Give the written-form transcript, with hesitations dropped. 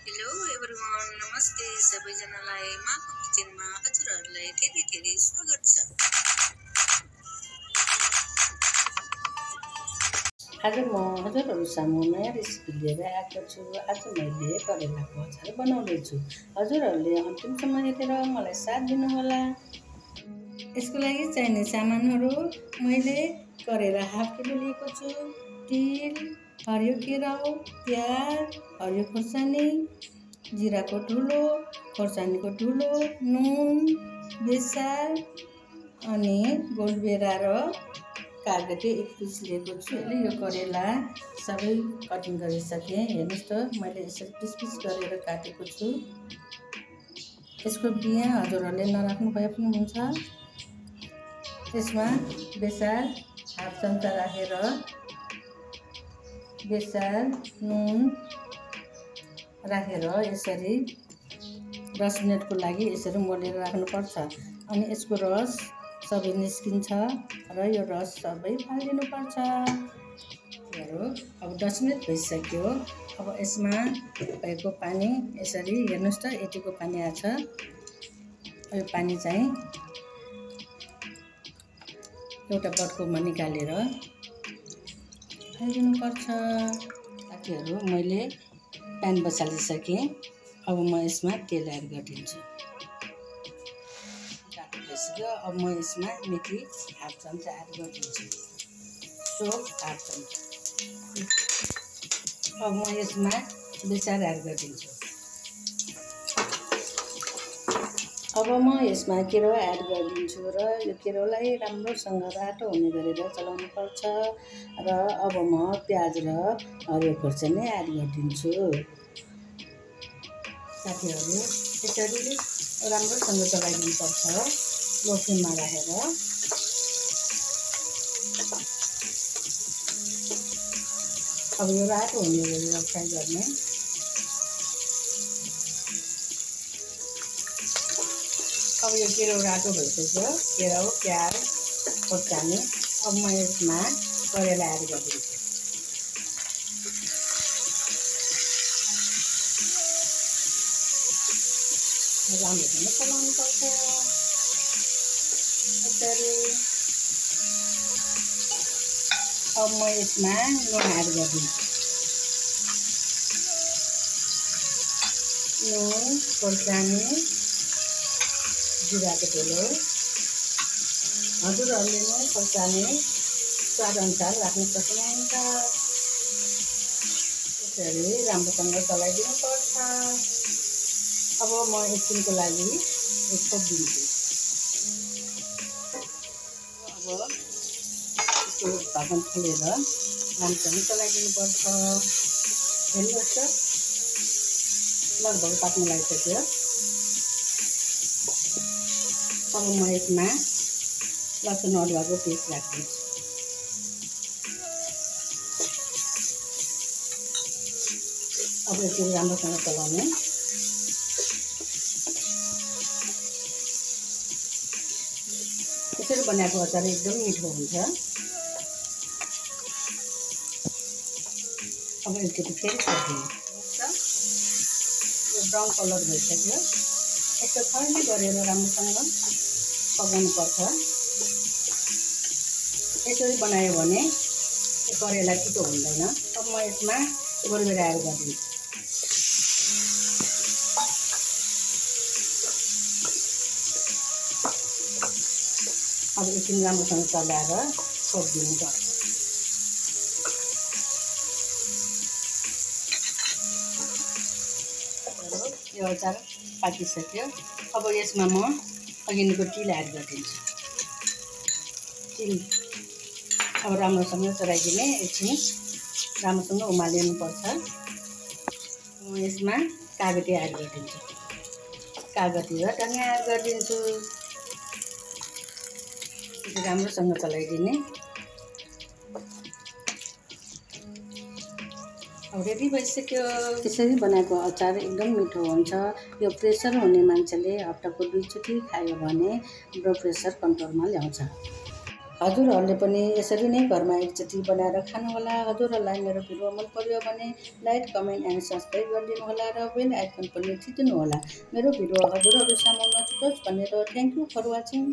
Hello everyone, नमस्ते सबैजनालाई। माको किचनमा हजुरहरूलाई धेरै धेरै स्वागत छ। आज म हजुरहरू सामु नयाँ रेसिपी लिएर आएको छु। आज मैले करेलाको अचार बनाउँदैछु। हजुरहरूले अन्तिमसम्म हेरेर मलाई साथ दिनुहोला। यसको लागि चाहिने सामानहरू मैले करेला हाफ किलो लिएको छु, तिल, हरियो केराउ, प्याज, हरियो खोर्सानी, जिराको ठुलो, खोर्सानीको ठुलो, नुन, बेसार अनि गोलबेरा र कागती एक पिस लिएको छु। यो करेला सबै कटिङ गरिसकेँ। हेर्नुहोस् त मैले यसरी पिस पिस गरेर काटेको छु। यसको बिया हजुरहरूले नराख्नु भए पनि हुन्छ। त्यसमा बेसार हाफ चम्चा राखेर बेसार, नुन राखेर यसरी 10 मिनटको लागि यसरी मोलेर राख्नुपर्छ। अनि यसको रस सबै निस्किन्छ र यो रस सबै फालिदिनुपर्छ। अब 10 मिनट भइसक्यो। अब यसमा भएको पानी यसरी हेर्नुहोस् त यतिको पानी आछ। यो पानी चाहिँ एउटा बट्कोमा निकालेर फालिदिनुपर्छ। साथीहरू, मैले प्यान बसालिसकेँ। अब म यसमा तेल एड गरिदिन्छु। अब म यसमा मेथी हाफ चम्चा एड गरिदिन्छु, सोप हाफ चम्चा। अब म यसमा बेसार एड गरिदिन्छु। अब म यसमा केराउ एड गरिदिन्छु र यो केराउलाई राम्रोसँग रातो हुने गरेर चलाउनु पर्छ। र अब म प्याज र हरियो खोर्सानी एड गरिदिन्छु। साथीहरू, यसरी राम्रोसँग चलाइदिनुपर्छ लो फ्लेममा राखेर। अब यो रातो हुने गरेर फ्राई गर्ने। अब यो केराउ रातो भइसक्यो। केराउ, प्याज, खोर्सानी। अब म यसमा करेला एड गरिदिन्छु। राम्रोसँग चलाउनु पर्छ यसरी। अब म यसमा नुन एड गरिदिन्छु। नुन, खोर्सानी, जिराको धुलो। हजुरहरूले नुन खोर्सानी स्वादअनुसार राख्नु सक्नुहुन्छ। यसरी राम्रोसँग चलाइदिनुपर्छ। अब म एकछिनको लागि छोपिदिन्छु। अब यसको ढक्कन खोलेर राम्रोसँग चलाइदिनुपर्छ। हेर्नुहोस् त लगभग पाक्न लागिसक्यो। अब म यसमा लसुन अदुवाको पेस्ट राखिदिन्छु। अब यसरी राम्रोसँग चलाउने। यसरी बनाएको अचार एकदम मिठो हुन्छ। अब एकचोटि फेरि छोडिदिनु। यो ब्राउन कलर भइसक्यो। यस्तो खर्नी गरेर राम्रोसँग पकाउनुपर्छ। यसरी बनायो भने यो करेला छिटो हुँदैन। अब म यसमा गोलबेरा एड गरिदिन्छु। अब एकछिन राम्रोसँग चलाएर छोपिदिनु पर्छ। यो अचार पाकिसक्यो। अब यसमा म अघिको तिल एड गरिदिन्छु। तिल अब राम्रोसँग चलाइदिने। एकछिन राम्रोसँग उमालिनुपर्छ। म यसमा कागती एड गरिदिन्छु। कागती र धनियाँ एड गरिदिन्छु। राम्रोसँग चलाइदिने। अब रेडी भइसक्यो। यसरी बनाएको अचार एकदम मिठो हुन्छ। यो प्रेसर हुने मान्छेले हप्ताको 2 चोटि खायो भने ब्लड प्रेसर कन्ट्रोलमा ल्याउँछ। हजुरहरूले पनि यसरी नै घरमा एकचोटि बनाएर खानुहोला। हजुरहरूलाई मेरो भिडियो मन पर्यो भने लाइक, कमेन्ट एन्ड सब्सक्राइब गरिदिनु होला र बेल आइकन पनि थिच्नुहोला। मेरो भिडियो हजुरहरू सामु नछुटोस् भनेर। Thank you for watching.